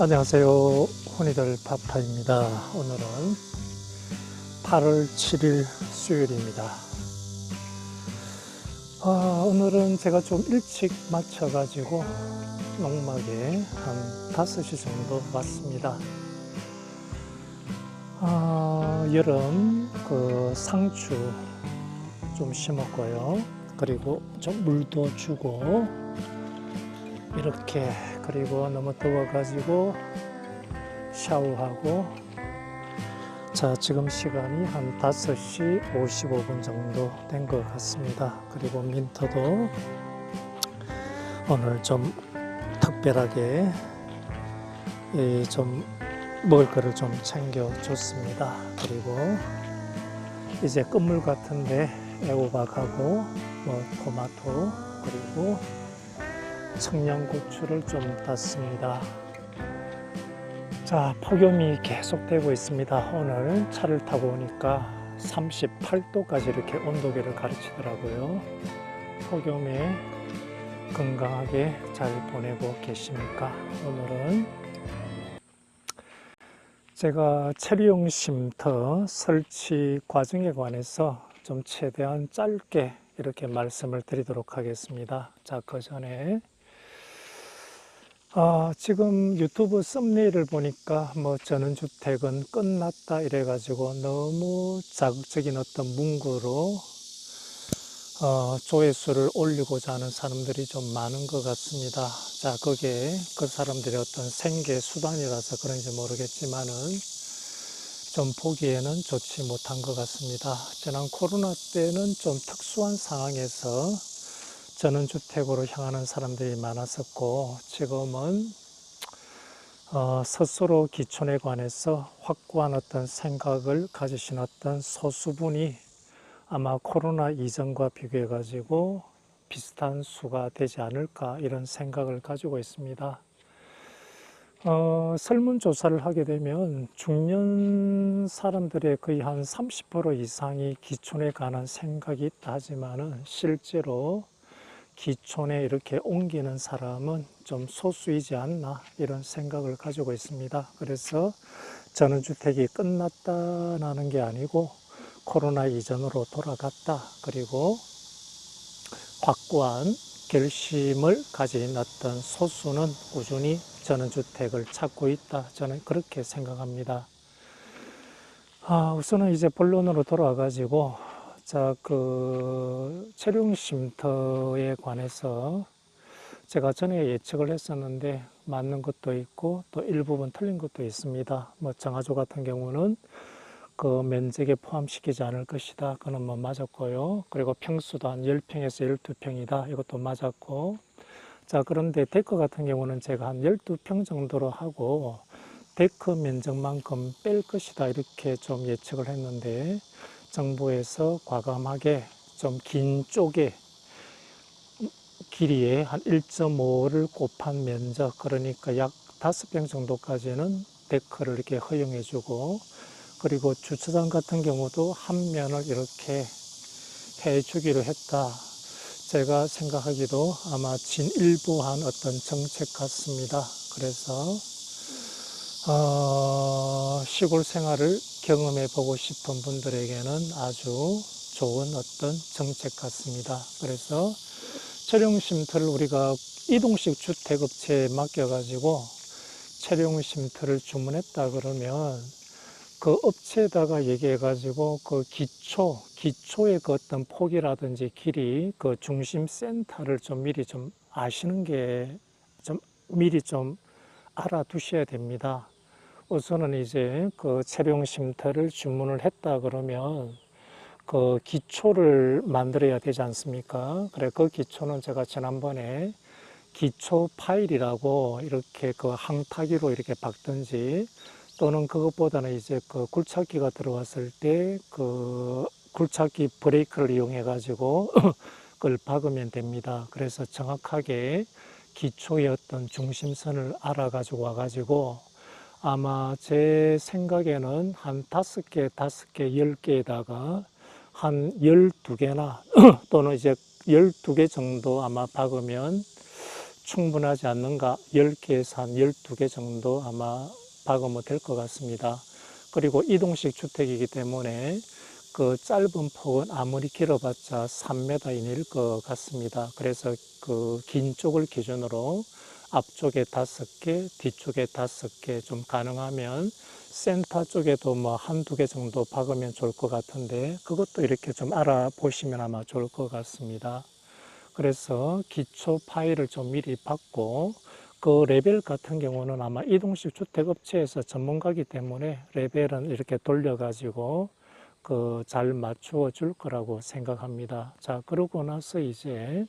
안녕하세요. 혼이들 파파입니다. 오늘은 8월 7일 수요일입니다. 오늘은 제가 좀 일찍 마쳐가지고 농막에 한 5시 정도 왔습니다. 여름 상추 좀 심었고요. 그리고 좀 물도 주고 이렇게, 그리고 너무 더워가지고 샤워하고, 자, 지금 시간이 한 5시 55분 정도 된 것 같습니다. 그리고 민터도 오늘 좀 특별하게 좀 먹을 거를 좀 챙겨줬습니다. 그리고 이제 끝물 같은데 애호박하고 토마토, 그리고 청양고추를 좀 땄습니다. 자, 폭염이 계속되고 있습니다. 오늘 차를 타고 오니까 38도까지 이렇게 온도계를 가르치더라고요. 폭염에 건강하게 잘 보내고 계십니까? 오늘은 제가 체리용 쉼터 설치 과정에 관해서 좀 최대한 짧게 이렇게 말씀을 드리도록 하겠습니다. 자, 그 전에 지금 유튜브 썸네일을 보니까 전원주택은 끝났다 이래가지고 너무 자극적인 어떤 문구로 조회수를 올리고자 하는 사람들이 좀 많은 것 같습니다. 자, 그게 그 사람들의 어떤 생계 수단이라서 그런지 모르겠지만은 좀 보기에는 좋지 못한 것 같습니다. 지난 코로나 때는 좀 특수한 상황에서 전원주택으로 향하는 사람들이 많았었고, 지금은 스스로 기촌에 관해서 확고한 어떤 생각을 가지신 어떤 소수분이 아마 코로나 이전과 비교해 가지고 비슷한 수가 되지 않을까, 이런 생각을 가지고 있습니다. 설문조사를 하게 되면 중년 사람들의 거의 한 30% 이상이 기촌에 관한 생각이 있다 하지만은 실제로 기촌에 이렇게 옮기는 사람은 좀 소수이지 않나, 이런 생각을 가지고 있습니다. 그래서 전원주택이 끝났다는 게 아니고 코로나 이전으로 돌아갔다, 그리고 확고한 결심을 가진 어떤 소수는 꾸준히 전원주택을 찾고 있다, 저는 그렇게 생각합니다. 우선은 이제 본론으로 돌아와가지고, 자, 체리용 쉼터에 관해서 제가 전에 예측을 했었는데 맞는 것도 있고 또 일부분 틀린 것도 있습니다. 정화조 같은 경우는 그 면적에 포함시키지 않을 것이다, 그건 맞았고요. 그리고 평수도 한 10평에서 12평이다, 이것도 맞았고. 자, 그런데 데크 같은 경우는 제가 한 12평 정도로 하고 데크 면적만큼 뺄 것이다, 이렇게 좀 예측을 했는데 정부에서 과감하게 좀 긴 쪽에 길이에 한 1.5를 곱한 면적, 그러니까 약 5평 정도까지는 데크를 이렇게 허용해 주고, 그리고 주차장 같은 경우도 한 면을 이렇게 해 주기로 했다. 제가 생각하기도 아마 진일보한 어떤 정책 같습니다. 그래서 시골 생활을 경험해 보고 싶은 분들에게는 아주 좋은 어떤 정책 같습니다. 그래서 체리용 쉼터를 우리가 이동식 주택업체에 맡겨가지고 체리용 쉼터를 주문했다 그러면 그 업체에다가 얘기해가지고 그 기초의 그 어떤 폭이라든지 길이, 그 중심 센터를 좀 미리 좀 아시는 게 좀 미리 좀 알아두셔야 됩니다. 우선은 이제 그 체리용 쉼터를 주문을 했다 그러면 그 기초를 만들어야 되지 않습니까? 그래, 그 기초는 제가 지난번에 기초 파일이라고 이렇게 그 항타기로 이렇게 박든지, 또는 그것보다는 이제 그 굴착기가 들어왔을 때 그 굴착기 브레이크를 이용해 가지고 그걸 박으면 됩니다. 그래서 정확하게 기초의 어떤 중심선을 알아가지고 와가지고 아마 제 생각에는 한 5개, 10개에다가 한 12개나 또는 이제 12개 정도 아마 박으면 충분하지 않는가 10개에서 한 12개 정도 아마 박으면 될 것 같습니다. 그리고 이동식 주택이기 때문에 그 짧은 폭은 아무리 길어봤자 3m 이내일 것 같습니다. 그래서 그 긴 쪽을 기준으로 앞쪽에 5개, 뒤쪽에 5개, 좀 가능하면 센터 쪽에도 뭐 한두 개 정도 박으면 좋을 것 같은데 그것도 이렇게 좀 알아보시면 아마 좋을 것 같습니다. 그래서 기초 파일을 좀 미리 받고 그 레벨 같은 경우는 아마 이동식 주택업체에서 전문가이기 때문에 레벨은 이렇게 돌려가지고 그 잘 맞추어 줄 거라고 생각합니다. 자, 그러고 나서 이제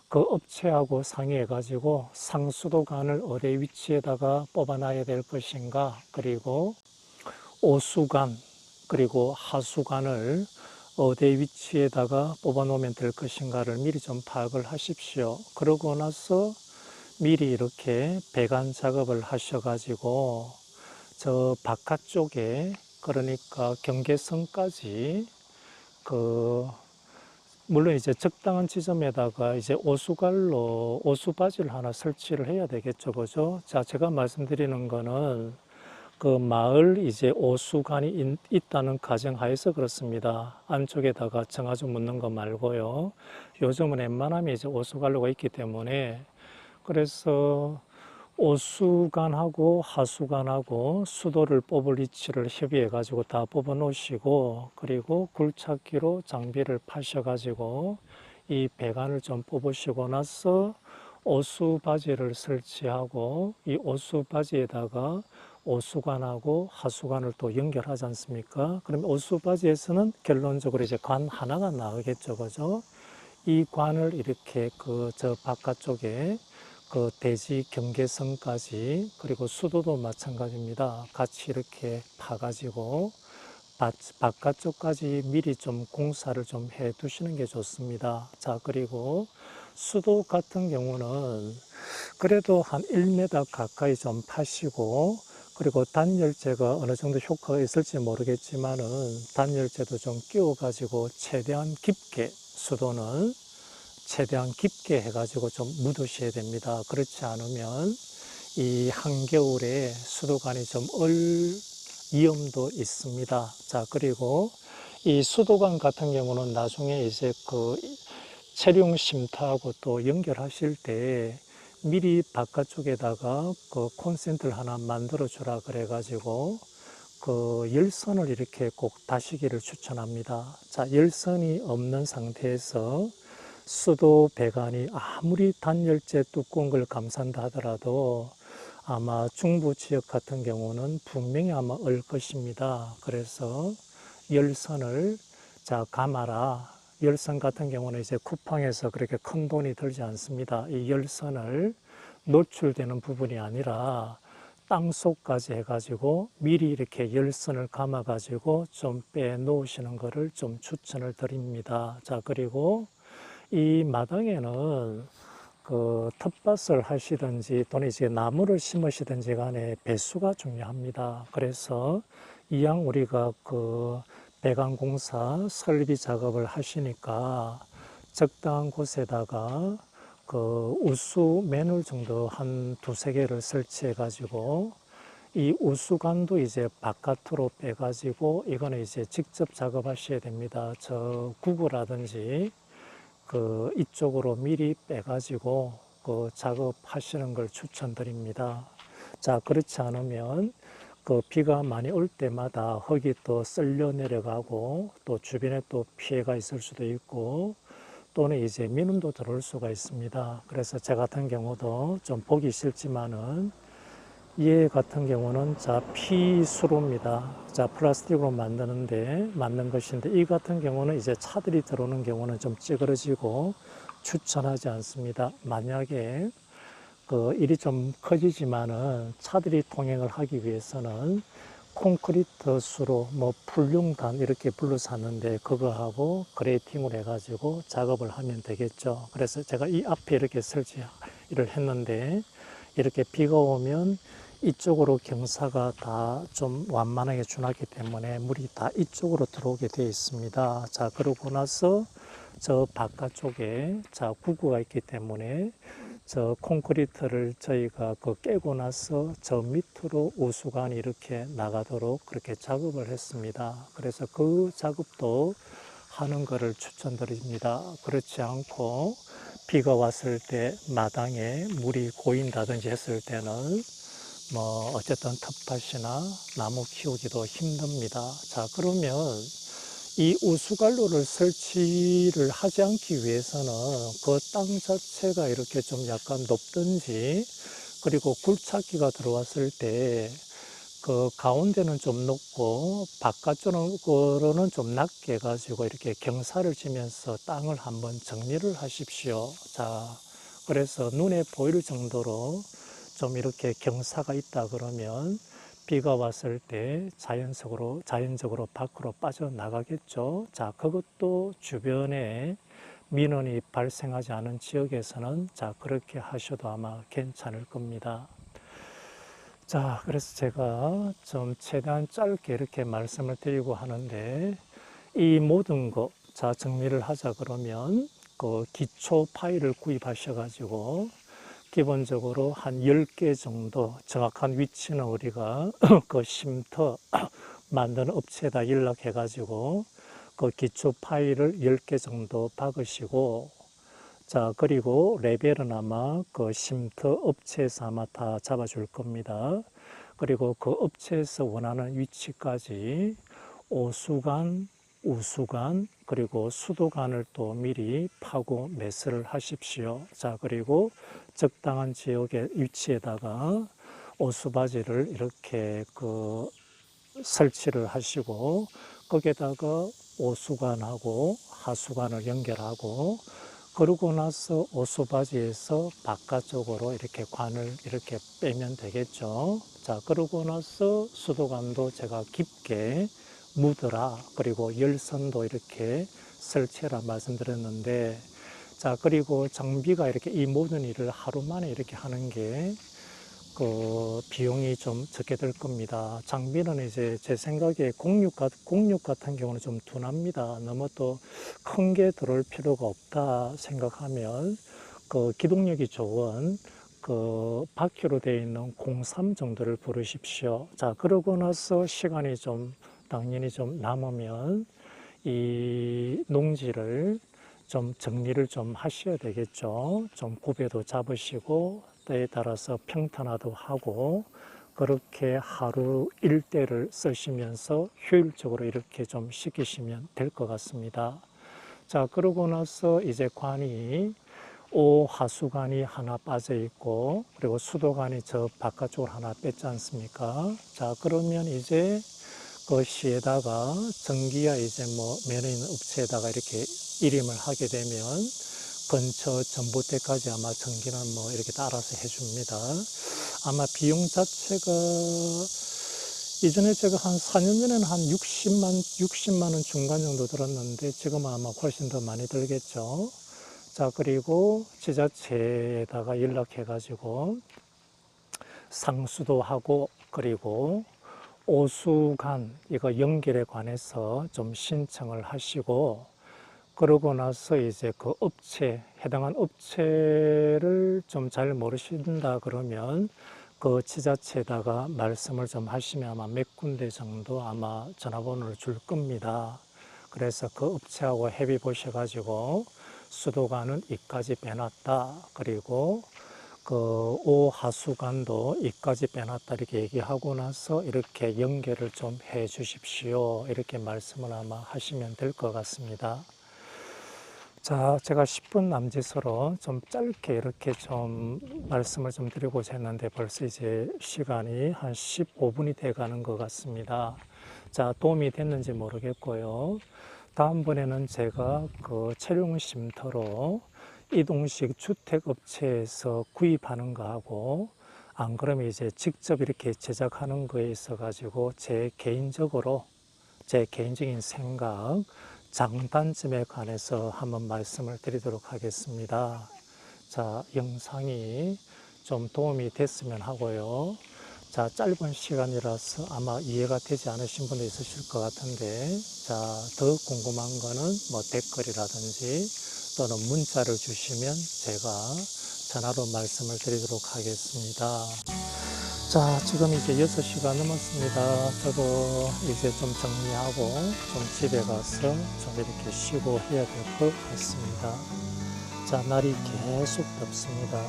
그 업체하고 상의해 가지고 상수도관을 어디 위치에다가 뽑아놔야 될 것인가, 그리고 오수관 그리고 하수관을 어디 위치에다가 뽑아 놓으면 될 것인가를 미리 좀 파악을 하십시오. 그러고 나서 미리 이렇게 배관 작업을 하셔 가지고 저 바깥쪽에, 그러니까 경계선까지 그 물론 이제 적당한 지점에다가 이제 오수관로 오수바지를 하나 설치를 해야 되겠죠, 그죠? 자, 제가 말씀드리는 거는 그 마을 이제 오수관이 있다는 가정하에서 그렇습니다. 안쪽에다가 정화조 묻는 거 말고요. 요즘은 웬만하면 이제 오수관로가 있기 때문에, 그래서 오수관하고 하수관하고 수도를 뽑을 위치를 협의해 가지고 다 뽑아 놓으시고, 그리고 굴착기로 장비를 파셔 가지고 이 배관을 좀 뽑으시고 나서 오수바지를 설치하고 이 오수바지에다가 오수관하고 하수관을 또 연결하지 않습니까? 그럼 오수바지에서는 결론적으로 이제 관 하나가 나오겠죠, 그죠? 이 관을 이렇게 그 저 바깥쪽에 그 대지 경계선까지, 그리고 수도도 마찬가지입니다. 같이 이렇게 파가지고 바깥쪽까지 미리 좀 공사를 좀 해 두시는 게 좋습니다. 자, 그리고 수도 같은 경우는 그래도 한 1m 가까이 좀 파시고, 그리고 단열재가 어느 정도 효과가 있을지 모르겠지만은 단열재도 좀 끼워 가지고 최대한 깊게, 수도는 최대한 깊게 해가지고 좀 묻으셔야 됩니다. 그렇지 않으면 이 한겨울에 수도관이 좀 위험도 있습니다. 자, 그리고 이 수도관 같은 경우는 나중에 이제 그 체류 쉼터하고 또 연결하실 때 미리 바깥쪽에다가 그 콘센트를 하나 만들어 주라 그래가지고 그 열선을 이렇게 꼭 다시기를 추천합니다. 자, 열선이 없는 상태에서 수도 배관이 아무리 단열재 두꺼운 걸 감싼다 하더라도 아마 중부 지역 같은 경우는 분명히 아마 얼 것입니다. 그래서 열선을 자 감아라. 열선 같은 경우는 이제 쿠팡에서 그렇게 큰 돈이 들지 않습니다. 이 열선을 노출되는 부분이 아니라 땅속까지 해가지고 미리 이렇게 열선을 감아가지고 좀 빼놓으시는 것을 좀 추천을 드립니다. 자, 그리고 이 마당에는 그 텃밭을 하시든지 또는 이제 나무를 심으시든지 간에 배수가 중요합니다. 그래서 이왕 우리가 그 배관 공사 설비 작업을 하시니까 적당한 곳에다가 그 우수 맨홀 정도 한 두세 개를 설치해 가지고 이 우수관도 이제 바깥으로 빼 가지고 이거는 이제 직접 작업하셔야 됩니다. 저 구구라든지 그 이쪽으로 미리 빼가지고 그 작업하시는 걸 추천드립니다. 자, 그렇지 않으면 그 비가 많이 올 때마다 흙이 또 쓸려 내려가고 또 주변에 또 피해가 있을 수도 있고 또는 이제 민원도 들어올 수가 있습니다. 그래서 저 같은 경우도 좀 보기 싫지만은 얘 같은 경우는 자 피수로입니다. 자, 플라스틱으로 만든 것인데 이 같은 경우는 이제 차들이 들어오는 경우는 좀 찌그러지고 추천하지 않습니다. 만약에 그 일이 좀 커지지만은 차들이 통행을 하기 위해서는 콘크리트 수로 뭐 풀융단 이렇게 불러서 하는데 그거하고 그레이팅을 해가지고 작업을 하면 되겠죠. 그래서 제가 이 앞에 이렇게 설치를 했는데 이렇게 비가 오면 이쪽으로 경사가 다 좀 완만하게 준하기 때문에 물이 다 이쪽으로 들어오게 되어 있습니다. 자, 그러고 나서 저 바깥쪽에 자 구구가 있기 때문에 저 콘크리트를 저희가 그 깨고 나서 저 밑으로 우수관이 이렇게 나가도록 그렇게 작업을 했습니다. 그래서 그 작업도 하는 것을 추천드립니다. 그렇지 않고 비가 왔을 때 마당에 물이 고인다든지 했을 때는 뭐 어쨌든 텃밭이나 나무 키우기도 힘듭니다. 자, 그러면 이 우수관로를 설치를 하지 않기 위해서는 그 땅 자체가 이렇게 좀 약간 높든지, 그리고 굴착기가 들어왔을 때 그 가운데는 좀 높고 바깥쪽으로는 좀 낮게 해가지고 이렇게 경사를 지면서 땅을 한번 정리를 하십시오. 자, 그래서 눈에 보일 정도로 좀 이렇게 경사가 있다 그러면 비가 왔을 때 자연적으로 밖으로 빠져나가겠죠. 자, 그것도 주변에 민원이 발생하지 않은 지역에서는 자, 그렇게 하셔도 아마 괜찮을 겁니다. 자, 그래서 제가 좀 최대한 짧게 이렇게 말씀을 드리고 하는데, 이 모든 거, 자, 정리를 하자 그러면 그 기초 파일을 구입하셔가지고 기본적으로 한 10개 정도 정확한 위치는 우리가 그 쉼터 만드는 업체에다 연락해가지고 그 기초 파일을 10개 정도 박으시고, 자, 그리고 레벨은 아마 그 쉼터 업체에서 아마 다 잡아줄 겁니다. 그리고 그 업체에서 원하는 위치까지 오수관, 우수관, 그리고 수도관을 또 미리 파고 매설을 하십시오. 자, 그리고 적당한 지역의 위치에다가 오수바지를 이렇게 그 설치를 하시고, 거기에다가 오수관하고 하수관을 연결하고, 그러고 나서 오수바지에서 바깥쪽으로 이렇게 관을 이렇게 빼면 되겠죠. 자, 그러고 나서 수도관도 제가 깊게 묻어라, 그리고 열선도 이렇게 설치해라 말씀드렸는데, 자, 그리고 장비가 이렇게 이 모든 일을 하루 만에 이렇게 하는 게 그 비용이 좀 적게 들 겁니다. 장비는 이제 제 생각에 공육 같은 경우는 좀 둔합니다. 너무 또 큰 게 들어올 필요가 없다 생각하면 그 기동력이 좋은 그 바퀴로 되어 있는 03 정도를 부르십시오. 자, 그러고 나서 시간이 좀 당연히 좀 남으면 이 농지를 좀 정리를 좀 하셔야 되겠죠. 좀 구배도 잡으시고 때에 따라서 평탄화도 하고, 그렇게 하루 일대를 쓰시면서 효율적으로 이렇게 좀 시키시면 될 것 같습니다. 자, 그러고 나서 이제 관이 오하수관이 하나 빠져 있고, 그리고 수도관이 저 바깥쪽으로 하나 뺐지 않습니까? 자, 그러면 이제 그 시에다가 전기야 이제 뭐 면에 있는 업체에다가 이렇게 일임을 하게 되면 근처 전봇대까지 아마 전기는 뭐 이렇게 따라서 해줍니다. 아마 비용 자체가 이전에 제가 한 4년 전에는 한 60만 원 중간 정도 들었는데 지금은 아마 훨씬 더 많이 들겠죠. 자, 그리고 지자체에다가 연락해가지고 상수도 하고, 그리고 오수관 이거 연결에 관해서 좀 신청을 하시고, 그러고 나서 이제 그 업체, 해당한 업체를 좀 잘 모르신다 그러면 그 지자체에다가 말씀을 좀 하시면 아마 몇 군데 정도 아마 전화번호를 줄 겁니다. 그래서 그 업체하고 협의 보셔가지고 수도관은 이까지 빼놨다, 그리고 그 오하수관도 이까지 빼놨다 이렇게 얘기하고 나서 이렇게 연결을 좀 해 주십시오, 이렇게 말씀을 아마 하시면 될 것 같습니다. 자, 제가 10분 남짓으로 좀 짧게 이렇게 좀 말씀을 좀 드리고자 했는데 벌써 이제 시간이 한 15분이 돼 가는 것 같습니다. 자, 도움이 됐는지 모르겠고요. 다음번에는 제가 그 체류 쉼터로 이동식 주택업체에서 구입하는 거하고, 안 그러면 이제 직접 이렇게 제작하는 거에 있어 가지고 제 개인적인 생각, 장단점에 관해서 한번 말씀을 드리도록 하겠습니다. 자, 영상이 좀 도움이 됐으면 하고요. 자, 짧은 시간이라서 아마 이해가 되지 않으신 분도 있으실 것 같은데, 자, 더 궁금한 거는 뭐 댓글이라든지 또는 문자를 주시면 제가 전화로 말씀을 드리도록 하겠습니다. 자, 지금 이제 6시가 넘었습니다. 저도 이제 좀 정리하고 좀 집에 가서 좀 이렇게 쉬고 해야 될 것 같습니다. 자, 날이 계속 덥습니다.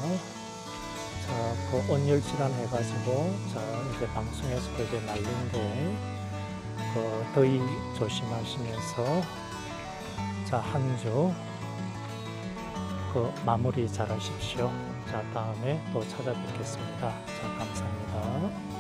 자, 그 온열 질환 해가지고, 자, 이제 방송에서도 이제 난리인데, 그 더위 조심하시면서, 자, 한 주, 그 마무리 잘 하십시오. 자, 다음에 또 찾아뵙겠습니다. 자, 감사합니다.